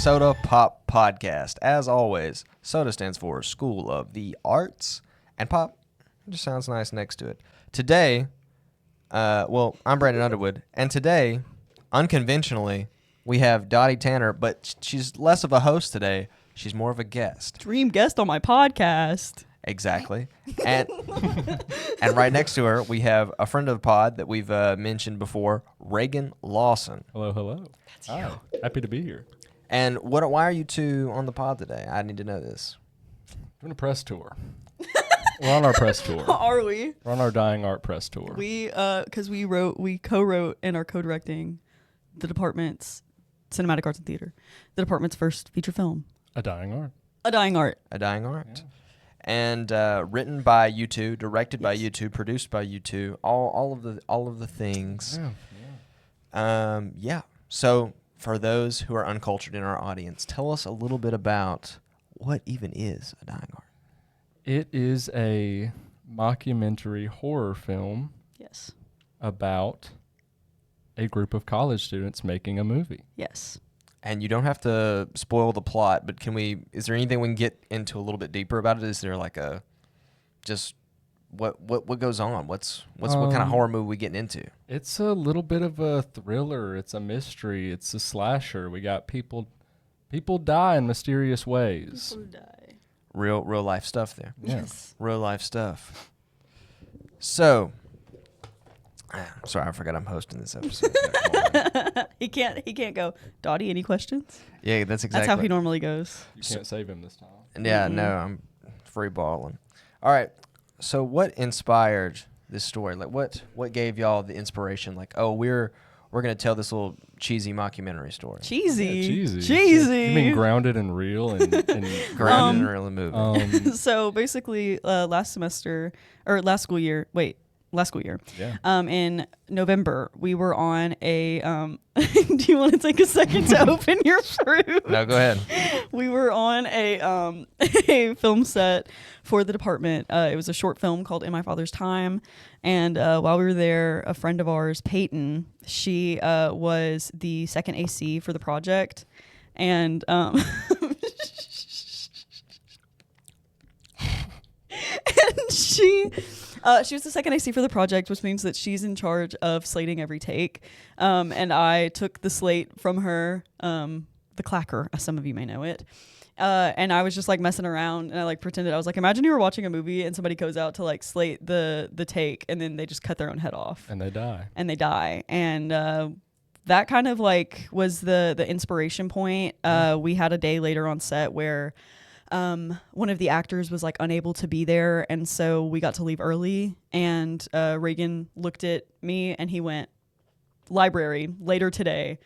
Soda Pop Podcast. As always, Soda stands for School of the Arts, and Pop just sounds nice next to it. Today, I'm Brandon Underwood, and today, unconventionally, we have Dottie Tanner, but she's less of a host today. She's more of a guest. Dream guest on my podcast. Exactly. And and right next to her, we have a friend of the pod that we've mentioned before, Reagan Lawson. Hello, hello. That's you. Hi. Happy to be here. And why are you two on the pod today? I need to know this. We're on a press tour. We're on our press tour. Are we? We're on our Dying Art press tour. Because we co-wrote and are co-directing the department's cinematic arts and theater, the department's first feature film, A Dying Art. A Dying Art. A Dying Art. Yeah. And written by you two, directed by you two, produced by you two, all of the things. Yeah. So for those who are uncultured in our audience, tell us a little bit about what even is A Dying Art. It is a mockumentary horror film Yes. about a group of college students making a movie. Yes. And you don't have to spoil the plot, but is there anything we can get into a little bit deeper about it? Is there like what goes on? What kind of horror movie we getting into? It's a little bit of a thriller. It's a mystery. It's a slasher. We got people die in mysterious ways. People die. Real life stuff there. Yeah. Yes. Real life stuff. So, sorry, I forgot I'm hosting this episode. He can't go. Dottie, any questions? Yeah, that's exactly. That's how he normally goes. You can't save him this time. Yeah, no, I'm free balling. All right. So, what inspired this story? Like, what gave y'all the inspiration? Like, oh, we're gonna tell this little cheesy mockumentary story. Cheesy. Yeah, Cheesy. You mean grounded and real and Grounded in a real movie. So basically, last school year. yeah. In November, we were on a. Do you want to take a second to open your fruit? No, go ahead. We were on a film set for the department. It was a short film called In My Father's Time. And while we were there, a friend of ours, Peyton, she was the second AC for the project. And she was the second AC for the project, which means that she's in charge of slating every take. And I took the slate from her, the clacker, as some of you may know it. And I was just like messing around, and I like pretended I was like, imagine you were watching a movie and somebody goes out to like slate the take, and then they just cut their own head off. And they die. And that kind of like was the inspiration point. We had a day later on set where one of the actors was like unable to be there, and so we got to leave early, and Reagan looked at me and he went, library later today,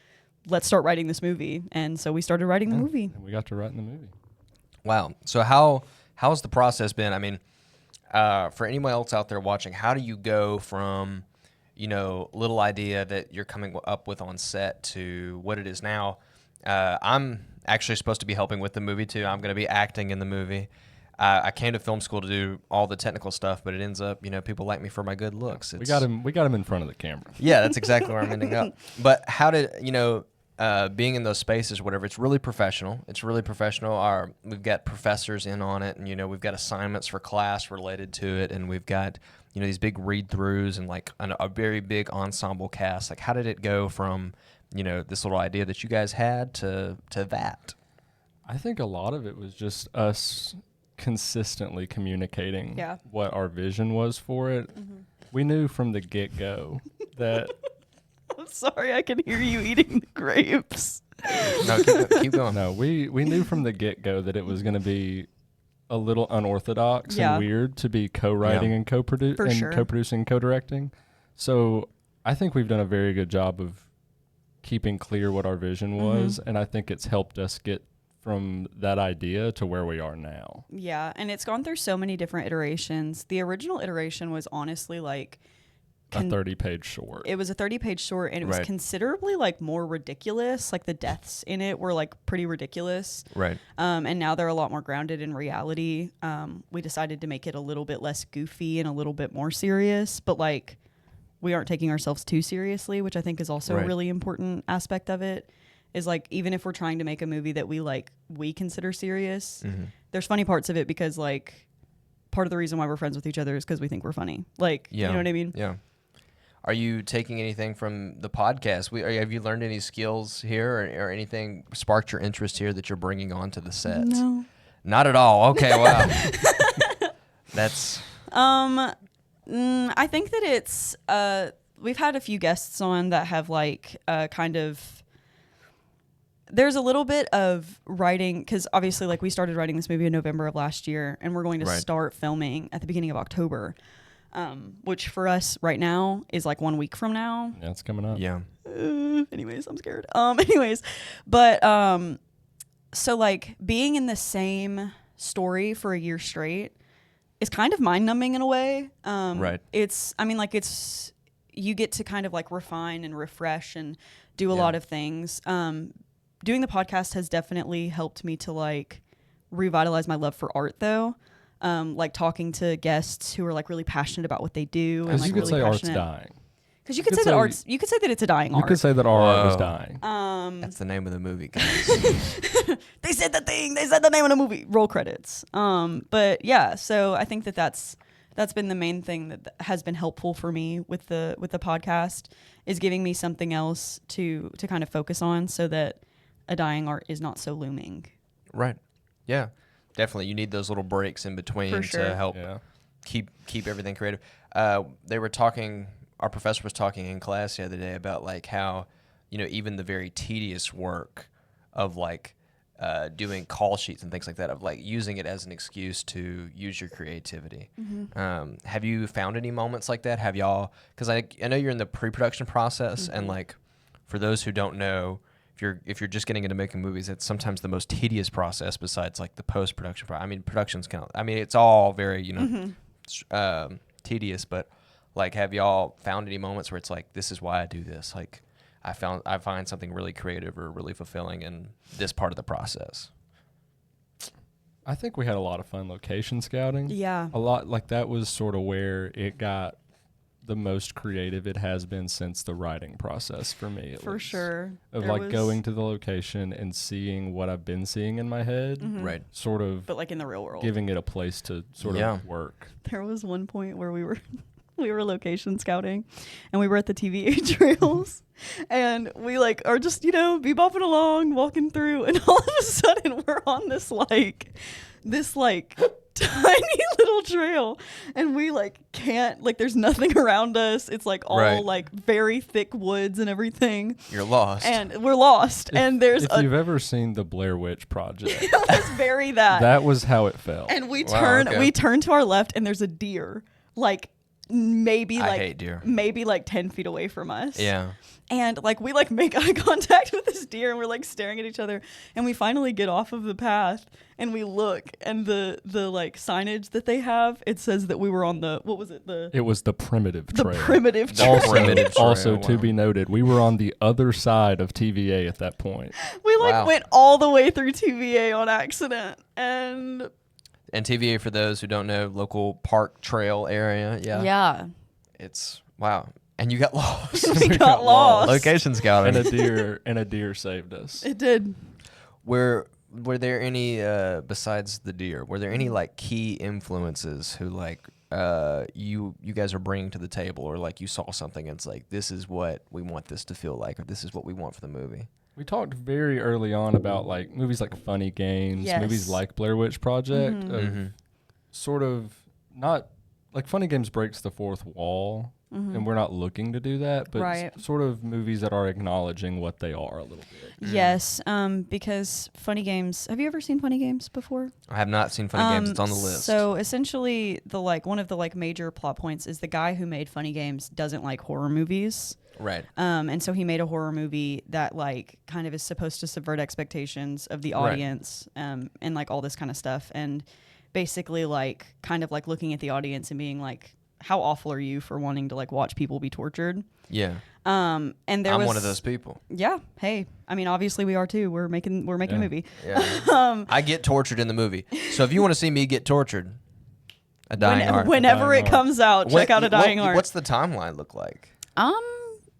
let's start writing this movie. And so we started writing the movie, and we got to write in the movie. Wow. So how's the process been? I mean, for anyone else out there watching, how do you go from, little idea that you're coming up with on set to what it is now? I'm actually supposed to be helping with the movie too. I'm going to be acting in the movie. I came to film school to do all the technical stuff, but it ends up, people like me for my good looks. We got him in front of the camera. Yeah, that's exactly where I'm ending up. But how did, being in those spaces, whatever, it's really professional. We've got professors in on it, and, we've got assignments for class related to it, and we've got, these big read-throughs and like a very big ensemble cast. Like, how did it go from, this little idea that you guys had to that? I think a lot of it was just us consistently communicating what our vision was for it. Mm-hmm. We knew from the get-go that... I'm sorry, I can hear you eating the grapes. No, keep going. No, we knew from the get-go that it was going to be a little unorthodox and weird to be co-writing and co-producing, co-directing. So I think we've done a very good job of keeping clear what our vision was, and I think it's helped us get from that idea to where we are now. Yeah, and it's gone through so many different iterations. The original iteration was honestly like a 30-page short. It was a 30-page short, and it was considerably like more ridiculous. Like the deaths in it were like pretty ridiculous. Right. And now they're a lot more grounded in reality. We decided to make it a little bit less goofy and a little bit more serious, but like we aren't taking ourselves too seriously, which I think is also a really important aspect of it. is like, even if we're trying to make a movie that we consider serious, there's funny parts of it because like part of the reason why we're friends with each other is because we think we're funny. Like, you know what I mean? Yeah. Are you taking anything from the podcast? Have you learned any skills here or anything sparked your interest here that you're bringing onto the set? No. Not at all. Okay, wow. That's... I think that it's we've had a few guests on that have like kind of, there's a little bit of writing because obviously like we started writing this movie in November of last year and we're going to start filming at the beginning of October, which for us right now is like 1 week from now. Yeah, it's coming up. Yeah. Anyways, I'm scared. So like being in the same story for a year straight is kind of mind numbing in a way. It's you get to kind of like refine and refresh and do a lot of things. Doing the podcast has definitely helped me to like revitalize my love for art though. Like talking to guests who are like really passionate about what they do. And like you could really say passionate. art's dying. Because you could say that art's, you could say that it's a dying art. You could say that our art was dying. That's the name of the movie, guys. They said the thing. They said the name of the movie. Roll credits. But yeah, so I think that that's been the main thing that has been helpful for me with the podcast is giving me something else to kind of focus on so that a dying art is not so looming. Right. Yeah. Definitely. You need those little breaks in between to help keep everything creative. They were talking. Our professor was talking in class the other day about like how, you know, even the very tedious work of like doing call sheets and things like that, of like using it as an excuse to use your creativity. Have you found any moments like that? Have y'all, because I know you're in the pre-production process and like for those who don't know, if you're just getting into making movies, it's sometimes the most tedious process besides like the post-production. I mean, production's kind of, I mean, it's all very, you know, tedious, but like, have y'all found any moments where it's like, this is why I do this? Like, I find something really creative or really fulfilling in this part of the process. I think we had a lot of fun location scouting. Yeah. A lot, like that was sort of where it got the most creative it has been since the writing process for me. For sure. Of like going to the location and seeing what I've been seeing in my head. Right. Sort of. But like in the real world. Giving it a place to sort of work. There was one point where we were location scouting and we were at the TVA trails and we like are just, you know, bebopping along, walking through, and all of a sudden we're on this tiny little trail and we like can't, like there's nothing around us. It's like all like very thick woods and everything. You're lost. And we're lost. And there's if you've ever seen the Blair Witch Project. It was very that. That was how it felt. And we turn to our left and there's a deer like maybe I hate deer. Maybe like 10 feet away from us. Yeah. And like we like make eye contact with this deer and we're like staring at each other and we finally get off of the path and we look and the like signage that they have, it says that we were on the, what was it? It was the primitive trail. The primitive trail. Also to be noted, we were on the other side of TVA at that point. We like went all the way through TVA on accident and TVA, for those who don't know, local park trail area. Yeah. Yeah. It's wow. And you got lost. We got lost. Location scouting. And a deer saved us. It did. Were there any besides the deer? Were there any like key influences who like you guys are bringing to the table, or like you saw something and it's like, this is what we want this to feel like, or this is what we want for the movie? We talked very early on about like movies like Funny Games, movies like Blair Witch Project, sort of not like Funny Games breaks the fourth wall, and we're not looking to do that, but sort of movies that are acknowledging what they are a little bit. Yes, because Funny Games. Have you ever seen Funny Games before? I have not seen Funny Games. It's on the list. So essentially, one of the major plot points is the guy who made Funny Games doesn't like horror movies. Right. And so he made a horror movie that like kind of is supposed to subvert expectations of the audience, and like all this kind of stuff, and basically like kind of like looking at the audience and being like, how awful are you for wanting to like watch people be tortured? Yeah. And I'm one of those people. Yeah. Hey, I mean, obviously we are too. We're making a movie. Yeah. I get tortured in the movie. So if you want to see me get tortured, a dying art. Whenever it comes out, check out A Dying Art. What's the timeline look like?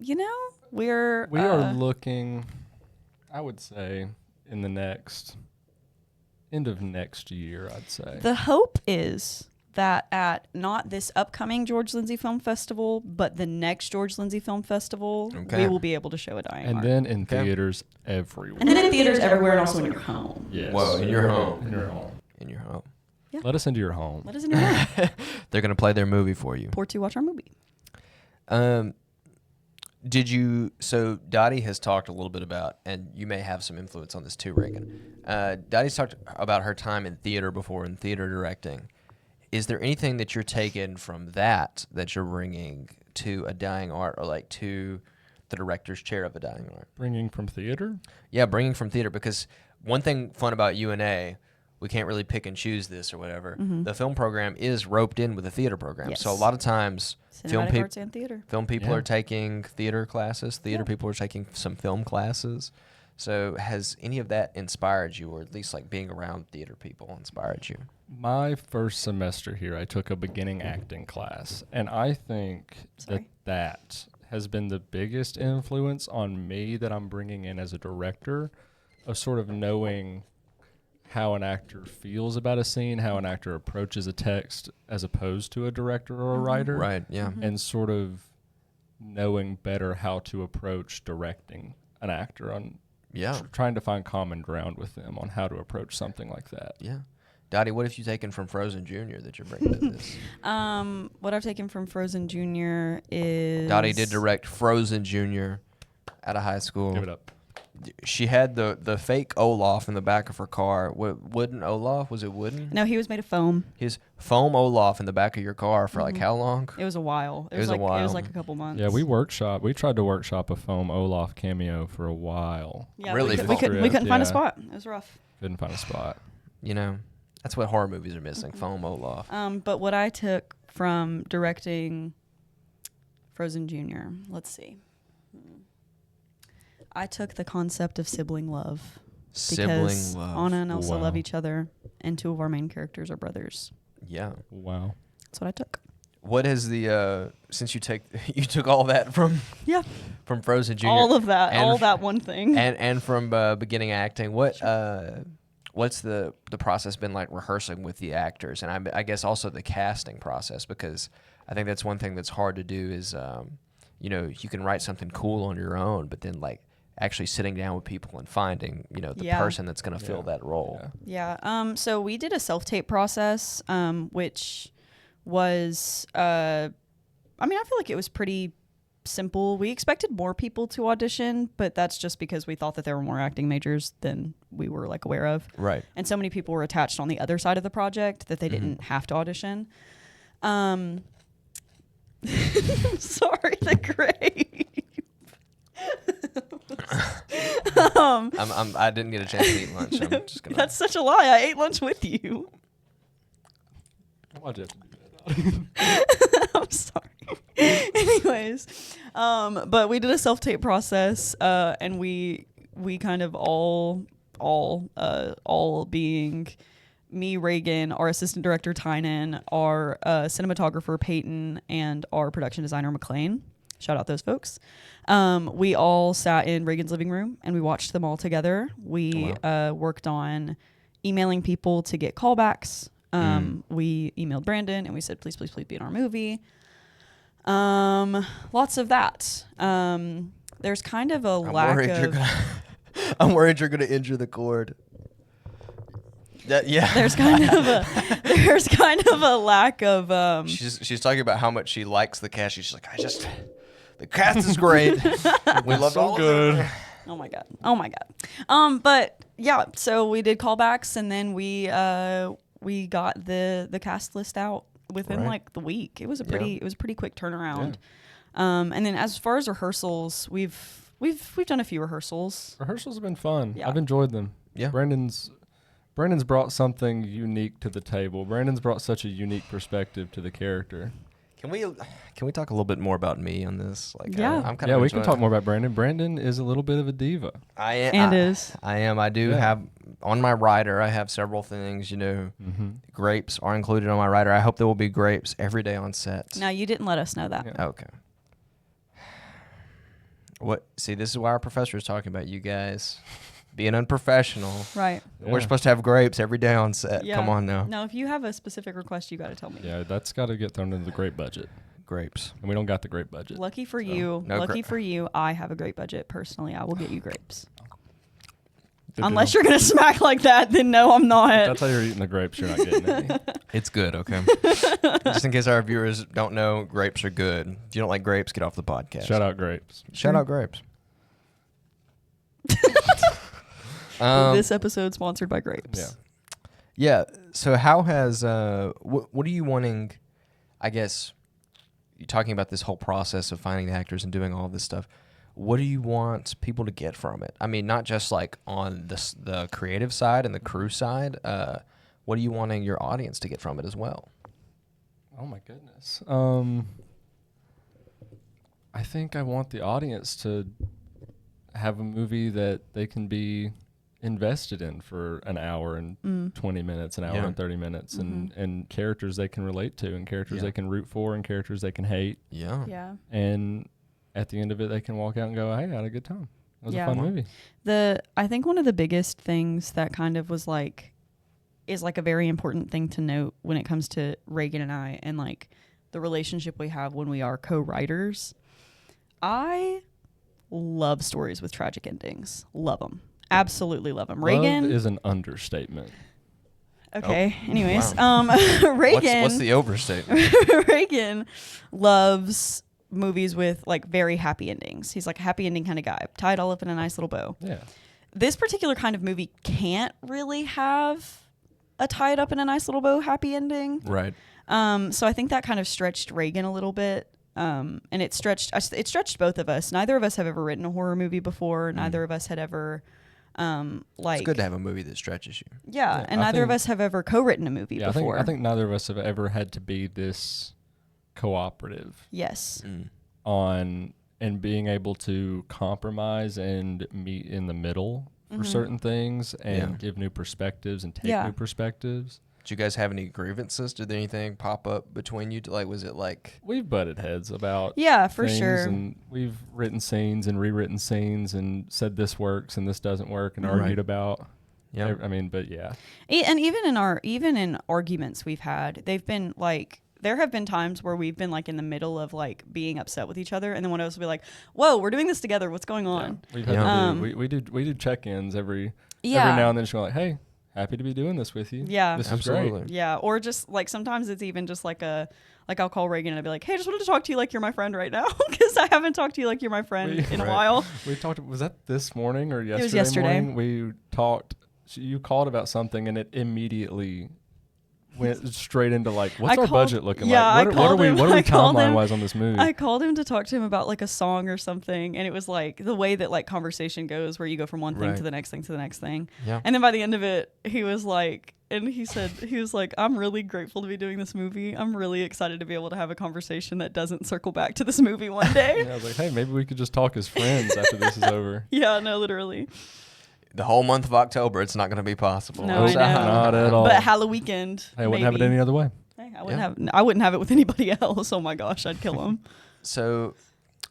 You know, we are looking. I would say in the end of next year, I'd say. The hope is that at not this upcoming George Lindsay Film Festival, but the next George Lindsay Film Festival, we will be able to show a dying art. And then in theaters everywhere. And then in theaters everywhere, and also in your home. Yes. Whoa, in your home. In your home. In your home. Yeah. Let us into your home. Let us into your home. They're going to play their movie for you. Pour to watch our movie. So Dottie has talked a little bit about, and you may have some influence on this too, Reagan. Dottie's talked about her time in theater before, in theater directing. Is there anything that you're taking from that you're bringing to a dying art, or like to the director's chair of a dying art? Bringing from theater? Yeah, bringing from theater, because one thing fun about UNA, we can't really pick and choose this or whatever. Mm-hmm. The film program is roped in with the theater program. Yes. So a lot of times Cinematic arts and theater. film people are taking theater classes. Theater people are taking some film classes. So has any of that inspired you, or at least like being around theater people inspired you? My first semester here, I took a beginning acting class, and I think that has been the biggest influence on me that I'm bringing in as a director, of sort of knowing how an actor feels about a scene, how an actor approaches a text as opposed to a director or a writer. Right, yeah. And sort of knowing better how to approach directing an actor on trying to find common ground with them on how to approach something like that. Yeah. Dottie, what have you taken from Frozen Jr. that you're bringing to this? What I've taken from Frozen Jr. is... Dottie did direct Frozen Jr. out of high school. Give it up. She had the fake Olaf in the back of her car. Wooden Olaf? Was it wooden? No, he was made of foam. His foam Olaf in the back of your car for like how long? It was a while. It was a while. It was like a couple months. Yeah, we tried to workshop a foam Olaf cameo for a while. Yeah, Really? we couldn't find a spot. It was rough. Couldn't find a spot. You know, that's what horror movies are missing, foam Olaf. But what I took from directing Frozen Jr., let's see. I took the concept of sibling love. Because Anna and Elsa love each other, and two of our main characters are brothers. Yeah. Wow. That's what I took. What is the since you took all that from Frozen Jr. All of that, and all that one thing. And from beginning acting, what's the process been like rehearsing with the actors, and I guess also the casting process, because I think that's one thing that's hard to do is you can write something cool on your own, but then like actually sitting down with people and finding the person that's going to fill that role. Yeah. So we did a self-tape process, which was I feel like it was pretty simple. We expected more people to audition, but that's just because we thought that there were more acting majors than we were like aware of. Right. And so many people were attached on the other side of the project that they didn't have to audition. Sorry, the grape. I didn't get a chance to eat lunch. I'm just gonna. That's such a lie. I ate lunch with you. Why'd you have to do that? I'm sorry. Anyways, but we did a self-tape process, and we kind of all being me, Reagan, our assistant director Tynan, our cinematographer Peyton, and our production designer McLean. Shout out those folks. We all sat in Reagan's living room and we watched them all together. We worked on emailing people to get callbacks. We emailed Brandon and we said, please be in our movie. Lots of that. There's kind of a lack of... I'm worried you're going to injure the cord. Yeah. There's kind of a lack of... She's talking about how much she likes the cast. She's like, the cast is great. We love all good. of it. Oh my god. But yeah, so we did callbacks, and then we got the cast list out within like the week. It was a pretty quick turnaround. Yeah. And then as far as rehearsals, we've done a few rehearsals. Rehearsals have been fun. Yeah. I've enjoyed them. Yeah. Brandon's brought something unique to the table. Brandon's brought such a unique perspective to the character. Can we talk a little bit more about me on this? Like, yeah, I'm kind of we can talk more about Brandon. Brandon is a little bit of a diva. I am. I do have on my rider. I have several things. Grapes are included on my rider. I hope there will be grapes every day on set. No, you didn't let us know that. Yeah. Okay. What? See, this is why our professor is talking about you guys being unprofessional. Right. Yeah. We're supposed to have grapes every day on set. Yeah. Come on now. Now, if you have a specific request, you got to tell me. Yeah, that's got to get thrown into the grape budget. Grapes. And we don't got the grape budget. Lucky for you. No Lucky for you. I have a great budget. Personally, I will get you grapes. Good Unless deal. you're going to smack like that, then no, I'm not. If that's how you're eating the grapes, you're not getting any. It's good, okay? Just in case our viewers don't know, grapes are good. If you don't like grapes, get off the podcast. Shout out grapes. Shout out grapes. This episode sponsored by grapes. Yeah. Yeah. So how has what are you wanting? I guess you're talking about this whole process of finding the actors and doing all this stuff. What do you want people to get from it? I mean, not just like on the creative side and the crew side. What are you wanting your audience to get from it as well? Oh my goodness. I think I want the audience to have a movie that they can be invested in for an hour and 20 minutes, an hour and 30 minutes, and characters they can relate to, and characters they can root for, and characters they can hate. Yeah. Yeah. And at the end of it, they can walk out and go, hey, I had a good time. It was a fun movie. I think one of the biggest things that kind of was like, is like a very important thing to note when it comes to Reagan and I and like the relationship we have when we are co-writers. I love stories with tragic endings. Love them. Absolutely love them. Reagan Love is an understatement. Okay. Oh, Anyways, wow. Reagan. What's the overstatement? Reagan loves movies with like very happy endings. He's like a happy ending kind of guy, tied all up in a nice little bow. Yeah. This particular kind of movie can't really have a tied up in a nice little bow happy ending. Right. So I think that kind of stretched Reagan a little bit. And it stretched both of us. Neither of us have ever written a horror movie before. Neither of us had ever like, it's good to have a movie that stretches you. Yeah, and neither of us have ever co-written a movie before. I think neither of us have ever had to be this cooperative. Yes. On and being able to compromise and meet in the middle for certain things and give new perspectives and take new perspectives. Did you guys have any grievances? Did anything pop up between you? Like, was it like we've butted heads about for sure, and we've written scenes and rewritten scenes and said this works and this doesn't work and argued about. Yeah, I mean, but yeah, and even in arguments we've had, they've been like. There have been times where we've been like in the middle of like being upset with each other, and then one of us will be like, "Whoa, we're doing this together. What's going on?" Yeah. We've had to do, we do check-ins every now and then. Just go like, "Hey, happy to be doing this with you. Yeah, this absolutely. is great." Yeah, or just like sometimes it's even just like I'll call Reagan and I'll be like, "Hey, just wanted to talk to you like you're my friend right now because I haven't talked to you like you're my friend in a while." We talked. Was that this morning or yesterday? It was yesterday. Morning? We talked. You called about something and it immediately went straight into like, what's our budget looking like? What are we timeline wise on this movie? I called him to talk to him about like a song or something, and it was like the way that like conversation goes, where you go from one thing to the next thing to the next thing. Yeah. And then by the end of it, he was like, I'm really grateful to be doing this movie. I'm really excited to be able to have a conversation that doesn't circle back to this movie one day. Yeah, I was like, hey, maybe we could just talk as friends after this is over. Yeah, no, literally. The whole month of October, it's not going to be possible. No, I know. Not at all. But Halloween, hey, I wouldn't have it any other way. Hey, I wouldn't have it with anybody else. Oh my gosh, I'd kill him. So,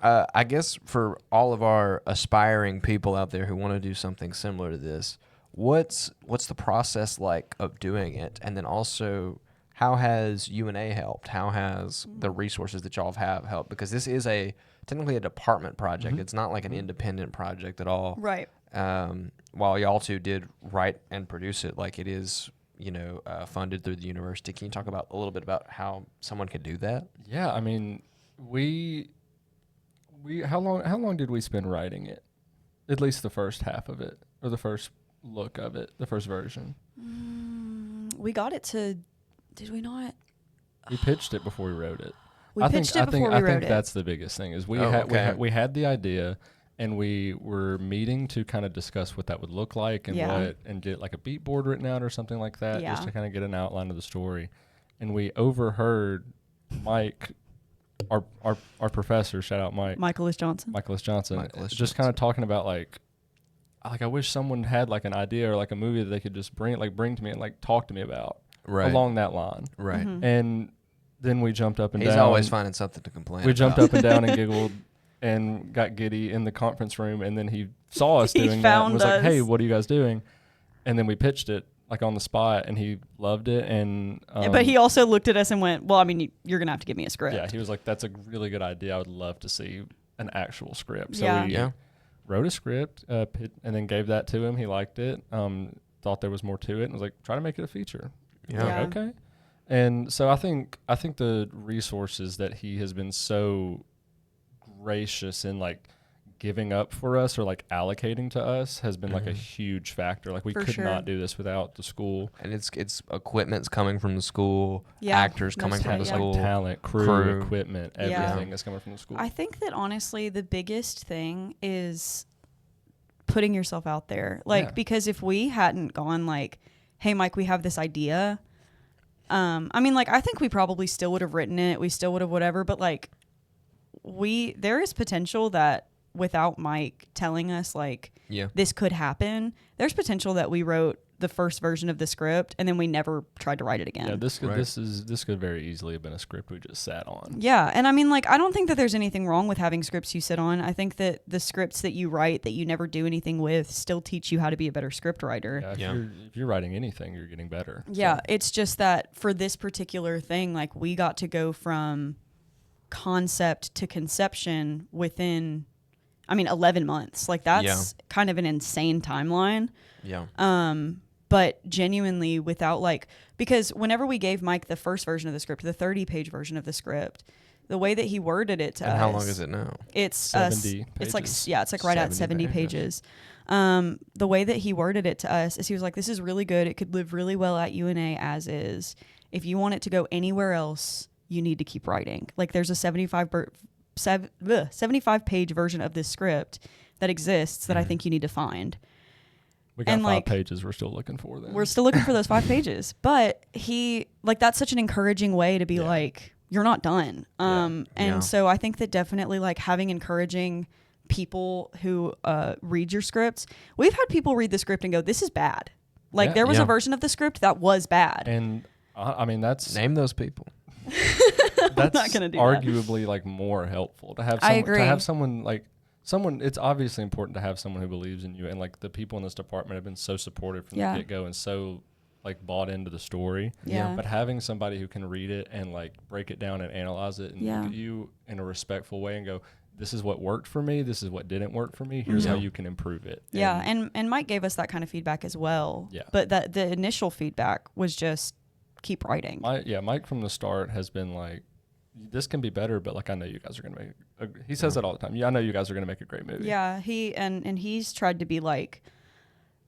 I guess for all of our aspiring people out there who want to do something similar to this, what's the process like of doing it? And then also, how has UNA helped? How has the resources that y'all have helped? Because this is technically a department project. It's not like an independent project at all. Right. While y'all two did write and produce it, like it is, funded through the university. Can you talk about a little bit about how someone can do that? Yeah, I mean, we how long did we spend writing it? At least the first half of it, or the first look of it, the first version. We got it to. Did we not? We pitched it before we wrote it. I think that's the biggest thing is we had the idea. And we were meeting to kind of discuss what that would look like and and get like a beat board written out or something like that, just to kind of get an outline of the story. And we overheard Mike, our professor, shout out Mike. Michaelis Johnson, just kind of talking about like I wish someone had like an idea or like a movie that they could just bring to me and like talk to me about along that line. Right. Mm-hmm. And then we jumped up and down. He's always finding something to complain about. We jumped up and down and giggled. and got giddy in the conference room, and then he saw us doing that and found was like, us. "Hey, what are you guys doing?" And then we pitched it like on the spot, and he loved it. And but he also looked at us and went, "Well, I mean, you're gonna have to give me a script." yeah, he was like, "That's a really good idea. I would love to see an actual script." So Yeah. we wrote a script, and then gave that to him. He liked it. Thought there was more to it, and was like, "Try to make it a feature." Yeah. Like, okay. And so I think the resources that he has been so gracious in like giving up for us or like allocating to us has been like a huge factor. Like we For could sure. not do this without the school. And it's equipment's coming from the school, Yeah, actors coming most from of the it, Like school. talent, crew, equipment, Yeah. everything is coming from the school. I think that honestly, the biggest thing is putting yourself out there. Like, because if we hadn't gone like, "Hey, Mike, we have this idea," I mean, like, I think we probably still would have written it. We still would have whatever. But like, there is potential that without Mike telling us like, this could happen, there's potential that we wrote the first version of the script and then we never tried to write it again. Yeah, this could very easily have been a script we just sat on. Yeah, and I mean, like, I don't think that there's anything wrong with having scripts you sit on. I think that the scripts that you write that you never do anything with still teach you how to be a better script writer. Yeah, if you're writing anything, you're getting better. Yeah, So. it's just that for this particular thing, like, we got to go from concept to conception within, 11 months. Like, that's kind of an insane timeline. Yeah. But genuinely without like, because whenever we gave Mike the first version of the script, the 30-page version of the script, the way that he worded it to us. And how long is it now? It's 70 It's like, pages. it's like right at 70 pages. The way that he worded it to us is he was like, "This is really good. It could live really well at UNA as is. If you want it to go anywhere else, you need to keep writing." Like, there's a 75-page version of this script that exists that I think you need to find. We got And, 5 like, pages we're still looking for then. We're still looking for those 5 pages. But he, like, that's such an encouraging way to be like, you're not done. And so I think that definitely, like, having encouraging people who read your scripts. We've had people read the script and go, "This is bad." Like, there was a version of the script that was bad. And that's Name those people. that's not gonna do arguably that. Like more helpful to have I agree. to have someone like someone. It's obviously important to have someone who believes in you, and like the people in this department have been so supportive from the get-go and so like bought into the story. Yeah. But having somebody who can read it and like break it down and analyze it and look at you in a respectful way and go, "This is what worked for me. This is what didn't work for me. Here's how you can improve it." Yeah, and Mike gave us that kind of feedback as well. Yeah. But that the initial feedback was just keep writing. Mike from the start has been like, "This can be better, but like I know you guys are gonna make." He says that all the time. Yeah, I know you guys are gonna make a great movie. Yeah, and he's tried to be like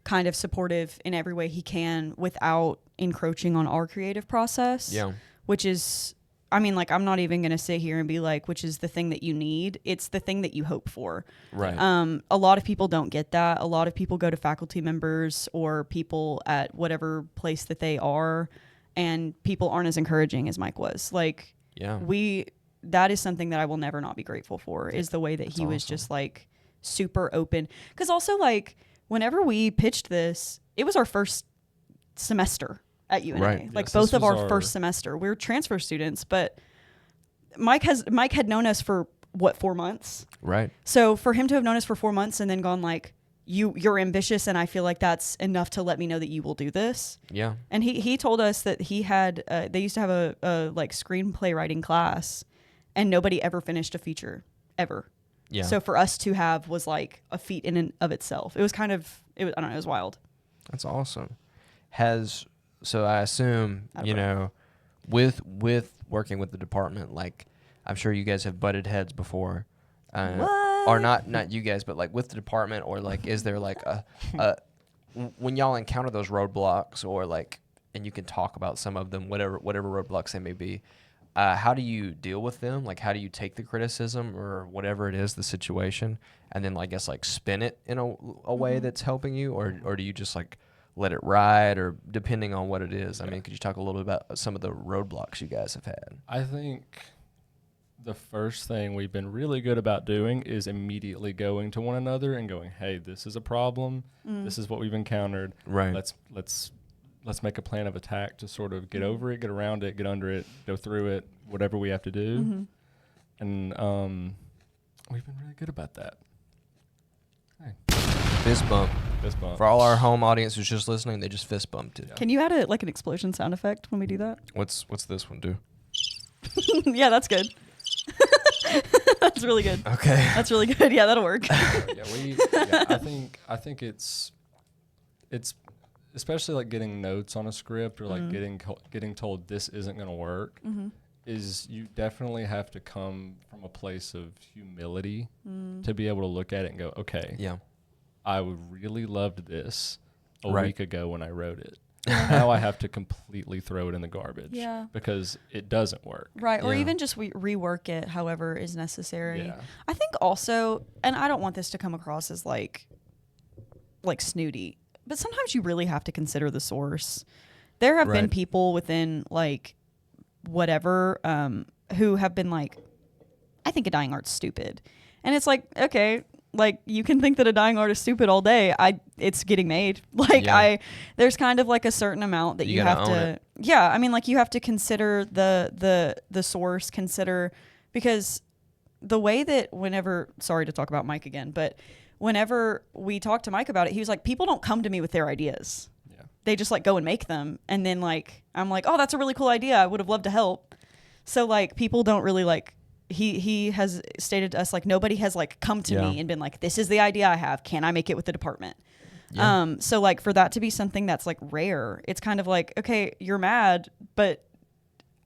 kind of supportive in every way he can without encroaching on our creative process. Yeah. Which is, like, I'm not even gonna sit here and be like, which is the thing that you need. It's the thing that you hope for. Right. A lot of people don't get that. A lot of people go to faculty members or people at whatever place that they are, and people aren't as encouraging as Mike was. Like, that is something that I will never not be grateful for, is the way that he was just like super open. Because also, like, whenever we pitched this, it was our first semester at UNA. Right. Like, Yes, both this of was our first semester. We're transfer students, but Mike had known us for 4 months. Right. So for him to have known us for 4 months and then gone like, you're ambitious, and I feel like that's enough to let me know that you will do this. Yeah. And he told us that he had they used to have a like screenplay writing class, and nobody ever finished a feature ever. Yeah. So for us to have was like a feat in and of itself. It was I don't know, it was wild. That's awesome. So I assume, with working with the department, like, I'm sure you guys have butted heads before. What? Or not you guys, but like with the department, or like, is there like when y'all encounter those roadblocks, or like, and you can talk about some of them, whatever roadblocks they may be, how do you deal with them? Like, how do you take the criticism or whatever it is, the situation, and then, I guess, like, spin it in a way that's helping you, or do you just like let it ride, or depending on what it is? I mean, could you talk a little bit about some of the roadblocks you guys have had? I think the first thing we've been really good about doing is immediately going to one another and going, "Hey, this is a problem. This is what we've encountered. Right. Let's make a plan of attack to sort of get over it, get around it, get under it, go through it, whatever we have to do." And We've been really good about that. Hey. Fist bump. Fist bump. For all our home audience who's just listening, they just fist bumped it. Can you add an explosion sound effect when we do that? What's this one do? Yeah, that's good. That's really good. Okay. That's really good. Yeah, that'll work. I think it's especially like getting notes on a script or like getting told this isn't going to work. Is you definitely have to come from a place of humility to be able to look at it and go, okay, yeah, I really loved this a week ago when I wrote it. Now I have to completely throw it in the garbage because it doesn't work. Right. Or even just rework it however is necessary. Yeah. I think also, and I don't want this to come across as like snooty, but sometimes you really have to consider the source. There have been people within like whatever who have been like, I think a dying art's stupid. And it's like, okay, like you can think that a dying art is stupid all day. It's getting made. Like there's kind of like a certain amount that you have to. Yeah, I mean, like you have to consider the source, because the way that sorry to talk about Mike again, but whenever we talked to Mike about it, he was like, people don't come to me with their ideas. Yeah. They just like go and make them, and then like I'm like, oh, that's a really cool idea. I would have loved to help. So like people don't really like. He has stated to us like nobody has like come to me and been like, this is the idea I have, can I make it with the department? So like for that to be something that's like rare, it's kind of like, okay, you're mad, but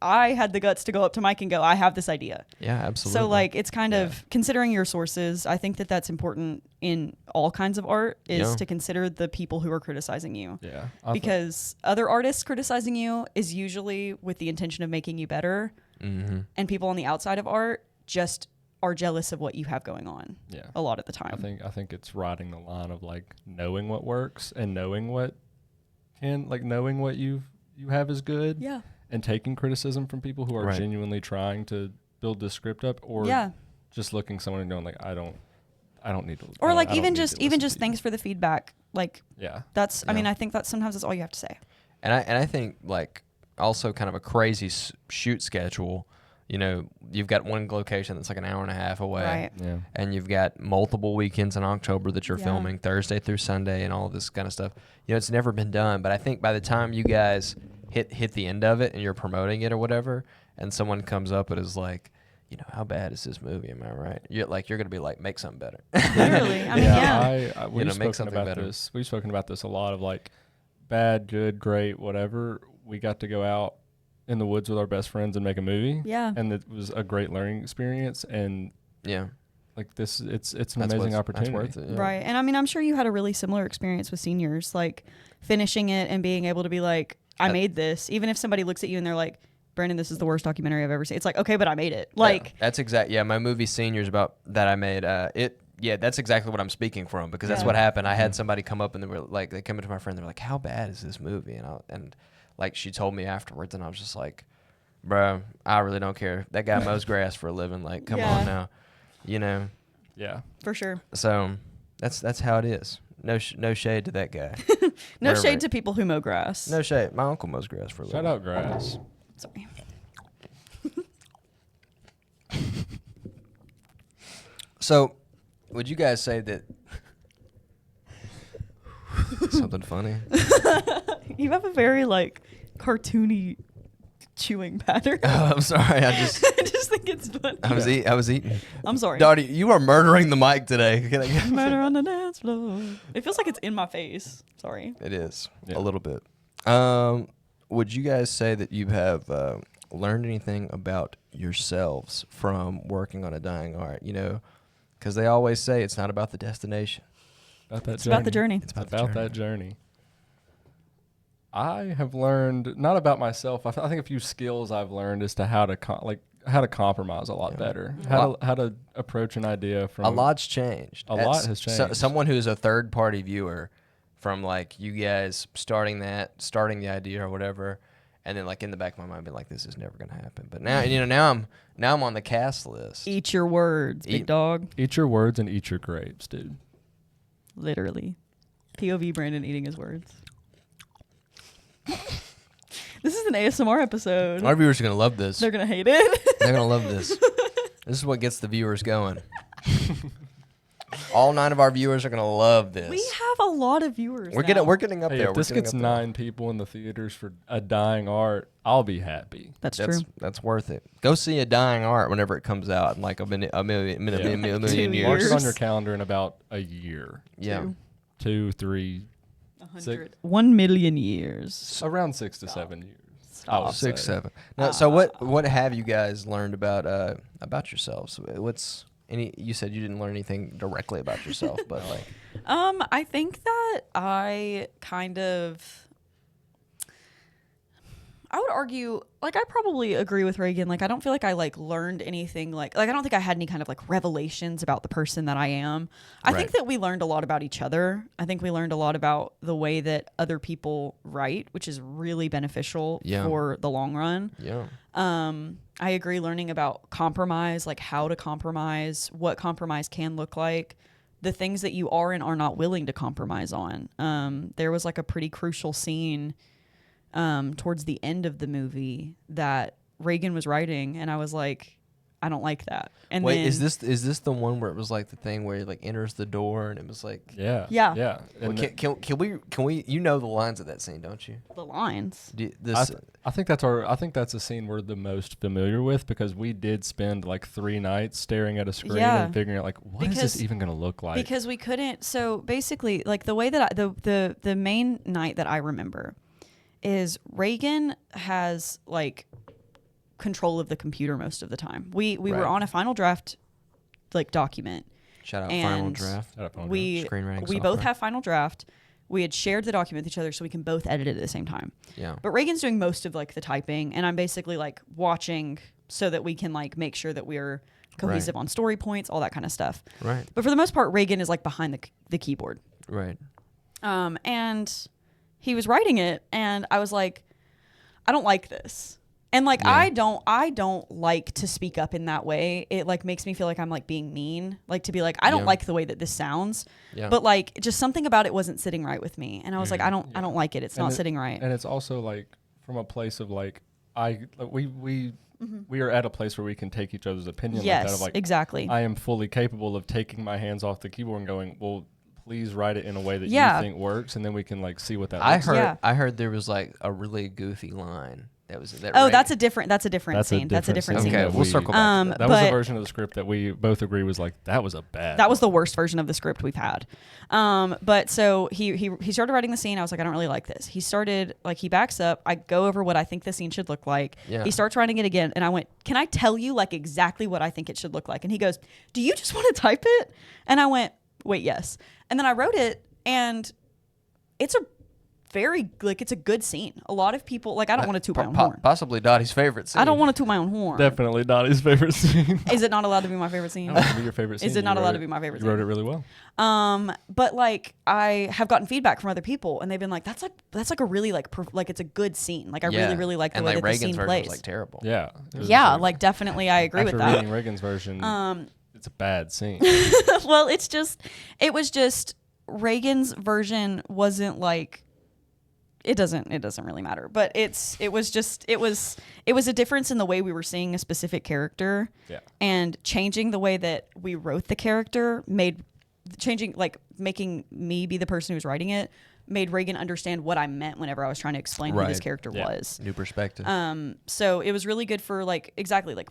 I had the guts to go up to Mike and go, I have this idea. Yeah, absolutely. So like it's kind of considering your sources. I think that that's important in all kinds of art, is to consider the people who are criticizing you. Yeah. Because other artists criticizing you is usually with the intention of making you better. And people on the outside of art just are jealous of what you have going on. Yeah, a lot of the time. I think it's riding the line of like knowing what works and knowing what you have is good. Yeah, and taking criticism from people who are genuinely trying to build this script up, or just looking someone and going like, I don't need to. Or like even just thanks for the feedback. Like that's. I mean, I think that sometimes that's all you have to say. And I think like. Also kind of a crazy shoot schedule. You know, you've got one location that's like an hour and a half away, and you've got multiple weekends in October that you're filming, Thursday through Sunday, and all of this kind of stuff. You know, it's never been done, but I think by the time you guys hit the end of it and you're promoting it or whatever, and someone comes up and is like, you know, how bad is this movie? Am I right? You're gonna be like, make something better. Literally, I mean, we've spoken about this. We've spoken about this a lot of like bad, good, great, whatever. We got to go out in the woods with our best friends and make a movie. Yeah. And it was a great learning experience. And like this, it's an amazing opportunity. That's worth it, Right. And I mean, I'm sure you had a really similar experience with seniors, like finishing it and being able to be like, I made this. Even if somebody looks at you and they're like, Brandon, this is the worst documentary I've ever seen. It's like, okay, but I made it. Like that's exact. Yeah. My movie Seniors about that I made, yeah, that's exactly what I'm speaking from, because that's what happened. I had somebody come up and they come into my friend. They're like, how bad is this movie? And like she told me afterwards, and I was just like, bro, I really don't care. That guy mows grass for a living. Like, come on now, you know? Yeah, for sure. So that's how it is. No shade to that guy. No shade to people who mow grass. No shade. My uncle mows grass for a living. Shout out grass. Sorry. So, would you guys say that something funny? You have a very like cartoony chewing pattern. Oh, I'm sorry. I just think it's funny. I was eating. I'm sorry. Dottie, you are murdering the mic today. Murder on the dance floor. It feels like it's in my face. Sorry. It is a little bit. Would you guys say that you have learned anything about yourselves from working on a dying art? You know, because they always say it's not about the destination. It's about the journey. It's about that journey. I have learned, not about myself, I think a few skills I've learned as to how to compromise a lot better. How to approach an idea from... A lot's changed. A lot has changed. Someone who's a third-party viewer from, like, you guys starting the idea or whatever, and then, like, in the back of my mind, being like, this is never going to happen. But now, you know, now I'm on the cast list. Eat your words, big dog. Eat your words and eat your grapes, dude. Literally. POV Brandon eating his words. This is an ASMR episode. Our viewers are going to love this. They're going to hate it. They're going to love this. This is what gets the viewers going. All 9 of our viewers are gonna love this. We have a lot of viewers. We're getting up Hey, there. if this gets 9 people in the theaters for a dying art, I'll be happy. That's true. That's worth it. Go see a dying art whenever it comes out in like a million years. Mark it on your calendar in about a year. Yeah. 2, 3, 6, 1 million years. around 6 to 7 years. Stop. 6, 7. Now, so what have you guys learned about yourselves? You said you didn't learn anything directly about yourself, but like I think that I would argue, like, I probably agree with Reagan. Like, I don't feel like I like learned anything like I don't think I had any kind of like revelations about the person that I am. I think that we learned a lot about each other. I think we learned a lot about the way that other people write, which is really beneficial for the long run. Yeah. I agree learning about compromise, like how to compromise, what compromise can look like, the things that you are and are not willing to compromise on. There was like a pretty crucial scene towards the end of the movie that Reagan was writing, and I was like, I don't like that. And wait, then, is this the one where it was like the thing where he like enters the door and it was like Yeah. Well, can we you know the lines of that scene, don't you? The lines. I think that's a scene we're the most familiar with because we did spend like 3 nights staring at a screen and figuring out like what is this even going to look like? Because we couldn't. So basically, like the way that the main night that I remember is Reagan has like control of the computer most of the time. We were on a final draft like document. Shout out Final Draft. We both have Final Draft. We had shared the document with each other so we can both edit it at the same time. Yeah. But Reagan's doing most of like the typing, and I'm basically like watching so that we can like make sure that we're cohesive on story points, all that kind of stuff. Right. But for the most part, Reagan is like behind the keyboard. Right. And he was writing it, and I was like, I don't like this. And like I don't like to speak up in that way. It like makes me feel like I'm like being mean, like to be like I don't like the way that this sounds. Yeah. But like just something about it wasn't sitting right with me, and I was like I don't like it. It's not sitting right. And it's also like from a place of like we are at a place where we can take each other's opinion. Yes, like that of like, exactly. I am fully capable of taking my hands off the keyboard and going, well, please write it in a way that you think works, and then we can like see what that looks like. I heard there was like a really goofy line. That's a different scene. That's a different scene. Okay, we'll circle back. That was a version of the script that we both agree was like that was the worst version of the script we've had. But so he started writing the scene. I was like, I don't really like this. He started like he backs up. I go over what I think the scene should look like. Yeah. He starts writing it again, and I went, can I tell you like exactly what I think it should look like? And he goes, do you just want to type it? And I went, wait, yes. And then I wrote it, and it's a it's a good scene. A lot of people like I don't want to toot my own horn. Possibly Dottie's favorite scene. I don't want to toot my own horn. Definitely Dottie's favorite scene. Is it not allowed to be my favorite scene? It can be your favorite scene. Is it not allowed to be my favorite scene? You wrote it really well. But like I have gotten feedback from other people, and they've been like, that's like a really like it's a good scene. Like I really like the way that the scene plays. Was like terrible. Yeah. Like definitely I agree with that. After reading Reagan's version, it's a bad scene. Well, it was just Reagan's version wasn't like. It doesn't really matter, but it was a difference in the way we were seeing a specific character, and changing the way that we wrote the character making me be the person who's writing it made Reagan understand what I meant whenever I was trying to explain who this character was. New perspective. So it was really good for like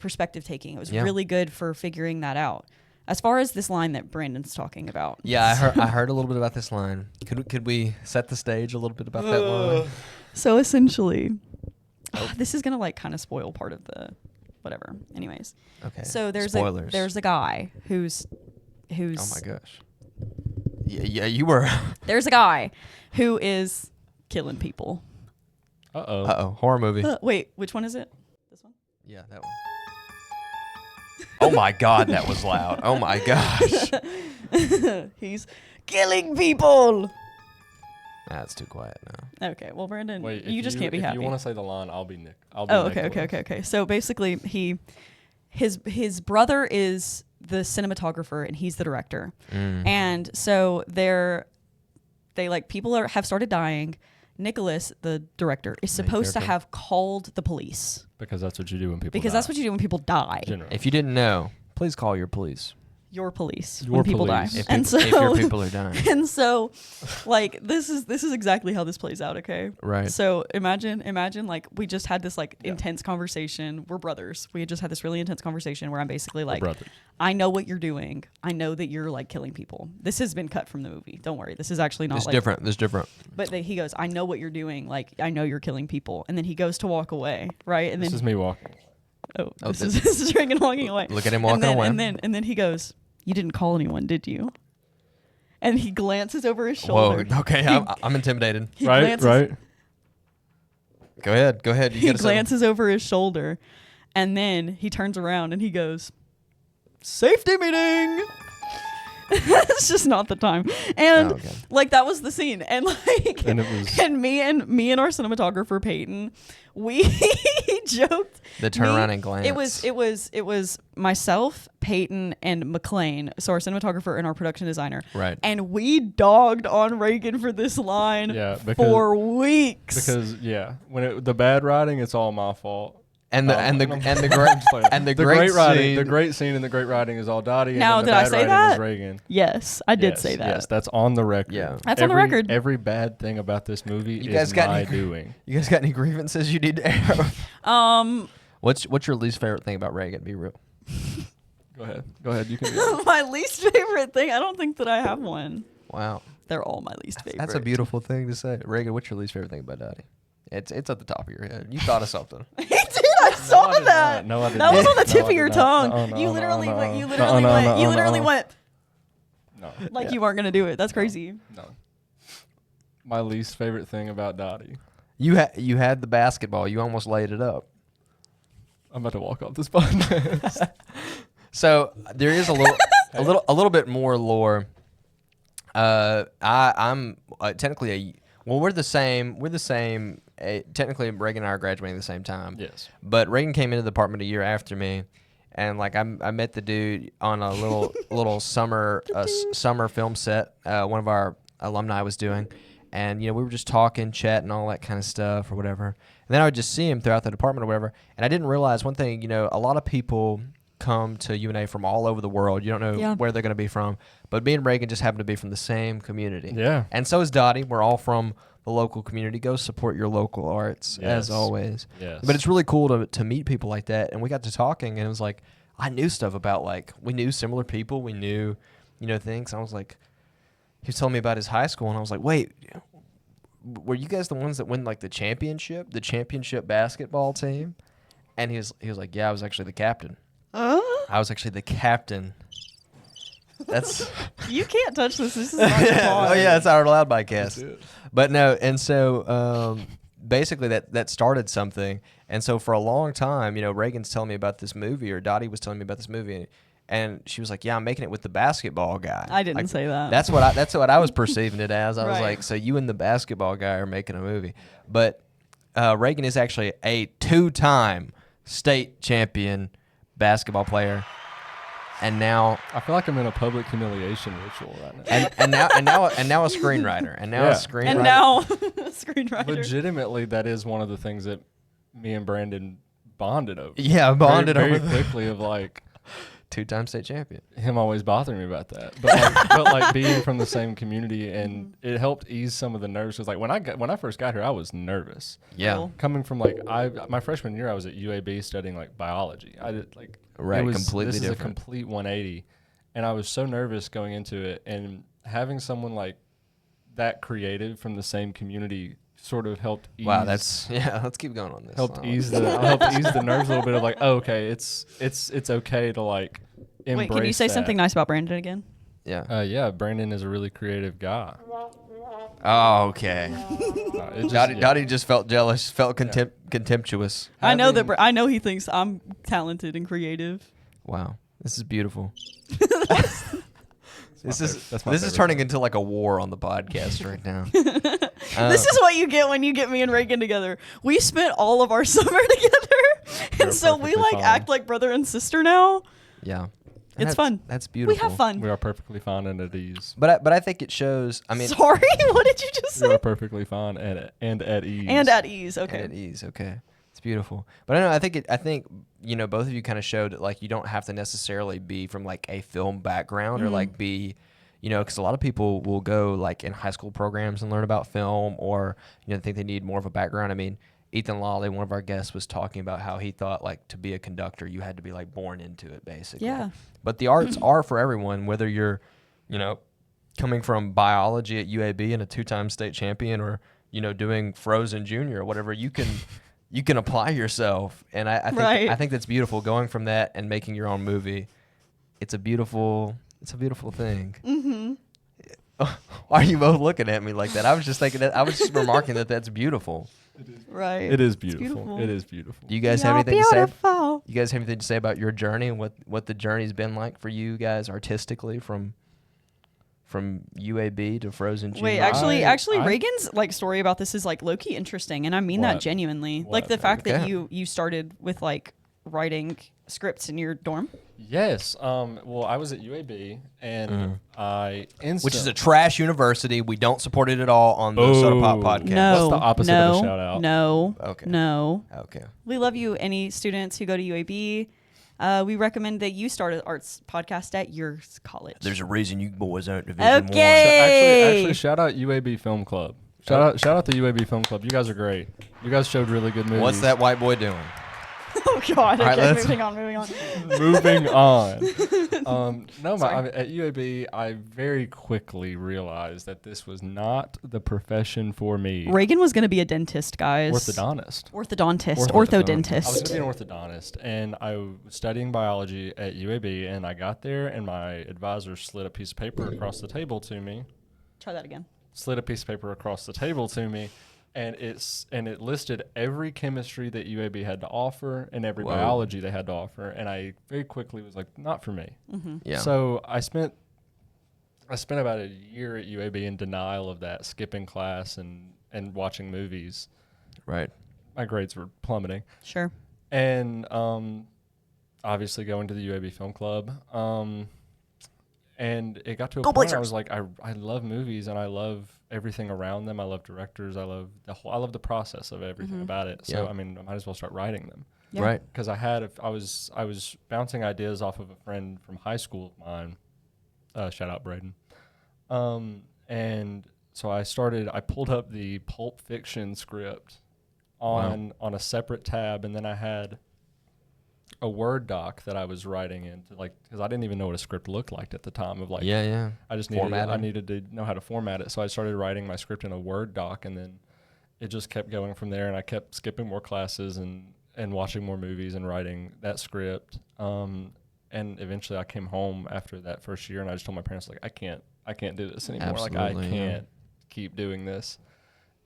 perspective taking. It was really good for figuring that out. As far as this line that Brandon's talking about. Yeah, I heard a little bit about this line. Could we set the stage a little bit about that line? So essentially, this is gonna like kind of spoil part of the whatever. Anyways. Okay. So there's a guy who's. Oh my gosh. Yeah, you were. There's a guy who is killing people. Uh-oh. Horror movie. Wait, which one is it? This one? Yeah, that one. Oh my God, that was loud. Oh my gosh. He's killing people. That's too quiet now. Okay, well, Brandon, wait, you just can't be happy. If you want to say the line, I'll be Nick. Okay. So basically, his brother is the cinematographer and he's the director, and so people have started dying. Nicholas, the director, is supposed to have called the police. Because that's what you do when people die. Because that's what you do when people die. Generally. If you didn't know, please call your police. your police Your when people police. die. If your people are dying. And so, like, this is exactly how this plays out, okay? Right. So imagine like we just had this like intense conversation. We're brothers. We had just had this really intense conversation where I'm basically like, I know what you're doing. I know that you're like killing people. This has been cut from the movie. Don't worry. This is actually not It's like different. It's different. But he goes, I know what you're doing. Like, I know you're killing people. And then he goes to walk away, right? And this then is me walking. this is Reagan walking away. Look at him walking away. And then he goes, you didn't call anyone, did you? And he glances over his shoulder. Whoa. Okay. I'm intimidated. Right. Go ahead. He glances over his shoulder, and then he turns around and he goes, safety meeting. It's just not the time. And like that was the scene. And like and it was and me and our cinematographer Peyton, we joked the turnaround and glance. It was myself, Peyton, and McLean, so our cinematographer and our production designer. Right. And we dogged on Reagan for this line for weeks. Because when the bad writing, it's all my fault. And the great scene and the great writing is all Dottie. Now, and did I say that? Is Reagan. Yes, I did say that. Yes, that's on the record. Yeah, that's on the record. Every bad thing about this movie is my doing. You guys got any grievances you need to air? What's your least favorite thing about Reagan? Be real. Go ahead. You can. My least favorite thing. I don't think that I have one. Wow. They're all my least favorite. That's a beautiful thing to say. Reagan, what's your least favorite thing about Dottie? It's at the top of your head. You thought of something. I saw that. No, I did that not. was on the tip of your No, tongue. no, You no, literally no, went. no. You literally went. No. Like you weren't gonna do it. That's crazy. No. My least favorite thing about Dottie. You had the basketball. You almost laid it up. I'm about to walk off this podcast. So there is a little bit more lore. I'm technically we're the same. We're the same. Technically, Reagan and I are graduating at the same time. Yes. But Reagan came into the department a year after me, and like I met the dude on a little summer film set. One of our alumni was doing, and we were just talking, chatting, all that kind of stuff or whatever. And then I would just see him throughout the department or whatever. And I didn't realize one thing. A lot of people come to UNA from all over the world. You don't know where they're going to be from. But me and Reagan just happen to be from the same community. Yeah. And so is Dottie. We're all from the local community. Go support your local arts, as always. Yes. But it's really cool to meet people like that. And we got to talking, and it was like, I knew stuff about, like, we knew similar people. We knew, things. I was like, he was telling me about his high school, and I was like, wait, were you guys the ones that win, like, the championship basketball team? And he was like, yeah, I was actually the captain. I was actually the captain. That's you can't touch this. This is not the oh yeah, it's our Loud podcast. But no, and so basically that started something. And so for a long time, Reagan's telling me about this movie, or Dottie was telling me about this movie, and she was like, "Yeah, I'm making it with the basketball guy." I didn't say that. That's what I was perceiving it as. I was like, "So you and the basketball guy are making a movie?" But Reagan is actually a 2-time state champion basketball player. And now I feel like I'm in a public humiliation ritual right now. And now a screenwriter. And now a screenwriter. And now a screenwriter. Legitimately, that is one of the things that me and Brandon bonded over. Yeah, bonded very over quickly of like 2-time state champion. Him always bothering me about that, but like being from the same community, and it helped ease some of the nerves. Because like when I first got here, I was nervous. Yeah, Cool. Coming from my freshman year, I was at UAB studying like biology. I did like completely this different. Is a complete 180, and I was so nervous going into it, and having someone like that creative from the same community sort of helped ease. Wow, let's keep going on this. Helped ease the nerves a little bit of like, oh, okay, it's okay to like embrace. Wait, can you say something nice about Brandon again? Yeah. Yeah, Brandon is a really creative guy. Oh, okay. Dottie just felt jealous, felt contemptuous. I know he thinks I'm talented and creative. Wow, this is beautiful. This is favorite turning into like a war on the podcast right now. This is what you get when you get me and Reagan together. We spent all of our summer together, and so we like act like brother and sister now. Yeah. It's fun. That's beautiful. We have fun. We are perfectly fine and at ease. But I think it shows. I mean, sorry, what did you just say? We are perfectly fine and at ease. And at ease. Okay. And at ease. Okay. It's beautiful. But I know, I think, you know, both of you kind of showed that, like, you don't have to necessarily be from, like, a film background or, like, be, you know, because a lot of people will go, like, in high school programs and learn about film or, you know, think they need more of a background. I mean, Ethan Lawley, one of our guests, was talking about how he thought, like, to be a conductor, you had to be, like, born into it, basically. Yeah. But the arts are for everyone, whether you're, you know, coming from biology at UAB and a 2-time state champion or, you know, doing Frozen Junior or whatever, you can apply yourself. And I think that's beautiful, going from that and making your own movie. It's a beautiful thing. Mm-hmm. Why are you both looking at me like that? I was just thinking I was just remarking that that's beautiful. Right. It is beautiful. It is beautiful. Do you guys have anything to say? You guys have anything to say about your journey and what the journey's been like for you guys artistically from UAB to Frozen Junior? Wait, actually, Reagan's like story about this is like low-key interesting, and I mean that genuinely. Like the fact that you started with like writing scripts in your dorm. Yes. Well, I was at UAB, and which is a trash university. We don't support it at all on the Soda Pop podcast. No, what's the opposite of a shout out? No. Okay. No. Okay. We love you, any students who go to UAB. We recommend that you start an arts podcast at your college. There's a reason you boys aren't Division 1. Actually, shout out UAB Film Club. Shout out the UAB Film Club. You guys are great. You guys showed really good movies. What's that white boy doing? Oh God! Right, Okay, moving on. Moving on. At UAB, I very quickly realized that this was not the profession for me. Reagan was going to be a dentist, guys. Orthodontist. Orthodentist. I was going to be an orthodontist, and I was studying biology at UAB, and I got there, and my advisor slid a piece of paper across the table to me. Try that again. Slid a piece of paper across the table to me. And it listed every chemistry that UAB had to offer and every biology they had to offer, and I very quickly was like, not for me. Mm-hmm. Yeah. So I spent about a year at UAB in denial of that, skipping class and watching movies. Right. My grades were plummeting. Sure. And obviously going to the UAB Film Club. And it got to a point where I was like, I love movies and I love everything around them. I love directors. I love the process of everything about it. So I mean, I might as well start writing them. Yeah. Right. Because I was bouncing ideas off of a friend from high school of mine. Shout out Braden. And so I pulled up the Pulp Fiction script on a separate tab, and then I had a Word doc that I was writing into, like, because I didn't even know what a script looked like at the time of, like, I just needed to know how to format it. So I started writing my script in a Word doc, and then it just kept going from there, and I kept skipping more classes and watching more movies and writing that script. And eventually I came home after that first year, and I just told my parents, like, I can't do this anymore. Absolutely, like, I can't keep doing this.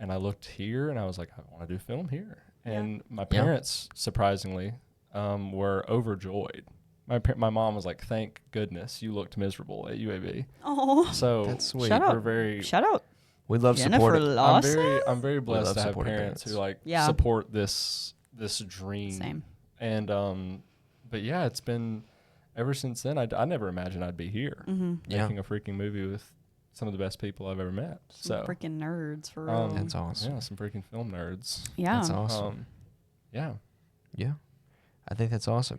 And I looked here, and I was like, I want to do film here. And my parents, surprisingly, were overjoyed. My mom was like, "Thank goodness you looked miserable at UAB." Oh, so that's sweet. Shout out. We love Jennifer supporting. Lawson. I'm very blessed to have parents who support this dream. Same. And but yeah, it's been ever since then. I never imagined I'd be here making a freaking movie with some of the best people I've ever met. Some freaking nerds for real. That's awesome. Yeah, some freaking film nerds. Yeah, that's awesome. Yeah. I think that's awesome.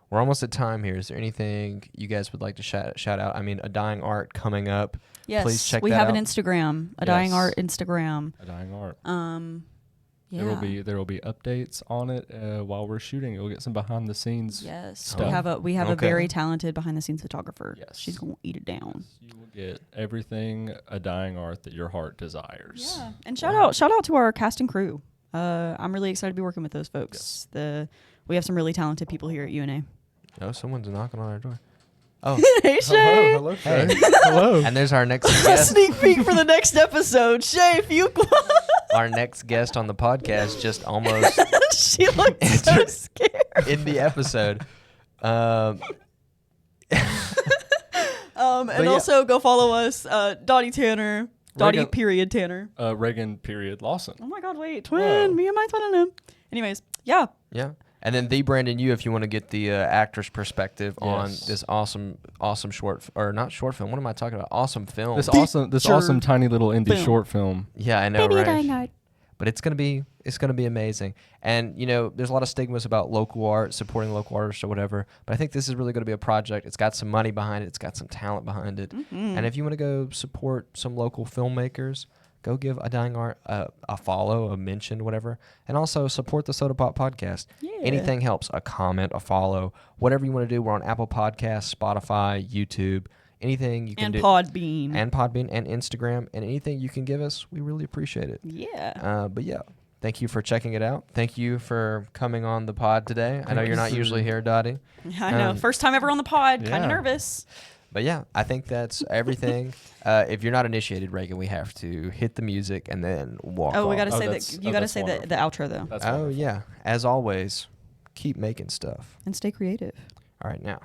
We're almost at time here. Is there anything you guys would like to shout out? I mean, A Dying Art coming up. Yes, please check we that have out. an Instagram, A Dying Art Instagram. A Dying Art. Yeah. There will be updates on it while we're shooting. You'll get some behind the scenes. Yes, stuff. we have a very talented behind the scenes photographer. Yes, she's gonna eat it down. You will get everything A Dying Art that your heart desires. Yeah, and shout out to our cast and crew. I'm really excited to be working with those folks. Yes. We have some really talented people here at UNA. Oh, someone's knocking on our door. Oh, hey Shay. Hello, Shay. Hey. Hello. And there's our next guest. Sneak peek for the next episode. Shay, if you our next guest on the podcast just almost she looked so scared in the episode. And also go follow us, Dottie Tanner. Dottie period Tanner. Reagan period Lawson. Oh my God, wait, twin. Me and my twin and him. Anyways, yeah. And then Brandon, you, if you want to get the actor's perspective on this awesome short, or not short film. What am I talking about? Awesome film. This awesome tiny little indie short film. Yeah, I know, Baby right? Dying Art. But it's gonna be amazing. And there's a lot of stigmas about local art, supporting local artists or whatever. But I think this is really gonna be a project. It's got some money behind it. It's got some talent behind it. Mm-hmm. And if you want to go support some local filmmakers, go give A Dying Art a follow, a mention, whatever. And also support the Soda Pop Podcast. Yeah. Anything helps. A comment, a follow, whatever you want to do. We're on Apple Podcasts, Spotify, YouTube. Anything you can and do. Podbean. And Podbean and Instagram. And anything you can give us, we really appreciate it. Yeah. But yeah, thank you for checking it out. Thank you for coming on the pod today. I know you're not usually here, Dottie. I know. First time ever on the pod. Kind of nervous. But yeah, I think that's everything. If you're not initiated, Reagan, we have to hit the music and then walk off. We got to say that. You got to say the outro, though. That's wonderful. Yeah. As always, keep making stuff. And stay creative. All right, now.